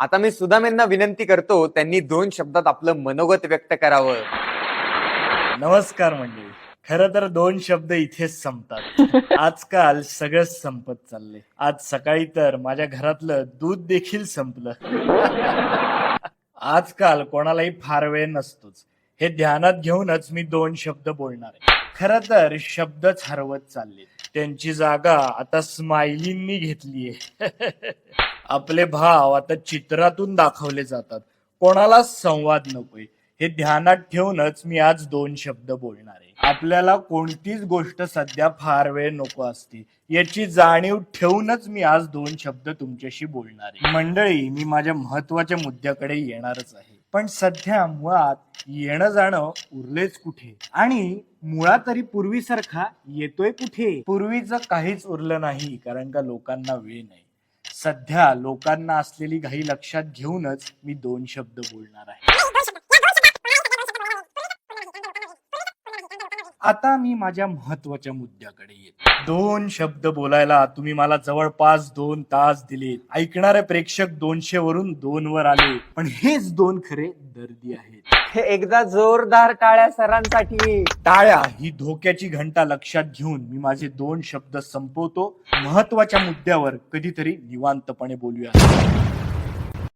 आता मी सुदामेंना विनंती करतो त्यांनी 2 शब्दात आपलं मनोगत व्यक्त करावं. नमस्कार मंडळी. खरं तर 2 शब्द इथेच संपतात. आजकाल सगळंच संपत चाललंय. आज सकाळी तर माझ्या घरातलं दूध देखील संपलं. आजकाल कोणालाही फार वेळ नसतोच. हे ध्यानात घेऊनच मी 2 शब्द बोलणार आहे. खरं तर शब्दच हरवत चालले. त्यांची जागा आता स्माइलींनी घेतलीये. आपले भाव आता चित्रातून दाखवले जातात. कोणाला संवाद नकोय. हे ध्यानात ठेवूनच मी आज 2 शब्द बोलणार आहे. आपल्याला कोणतीच गोष्ट सध्या फार वेळ नको असते याची जाणीव ठेवूनच मी आज 2 शब्द तुमच्याशी बोलणार आहे. मंडळी, मी माझ्या महत्वाच्या मुद्द्याकडे येणारच आहे. पण सध्या मुळात येणं जाणं उरलेच कुठे, आणि मुळात तरी पूर्वीसारखा येतोय कुठे. पूर्वीचं काहीच उरलं नाही, कारण का लोकांना वेळ नाही. सध्या लोकांना असलेली घाई लक्षात घेऊनच मी 2 शब्द बोलणार आहे. आता मी माझ्या महत्वाच्या मुद्द्याकडे येतो. 2 शब्द बोलायला तुम्ही मला जवळपास 2 तास दिले. ऐकणारे प्रेक्षक 200 वरून 2 वर आले, पण हेच 2 खरे दर्दी आहेत. हे एकदा जोरदार टाळ्या सरांसाठी. टाळ्या ही धोक्याची घंटा लक्षात घेऊन मी माझे 2 शब्द संपवतो. महत्वाच्या मुद्द्यावर कधीतरी निवांतपणे बोलूया.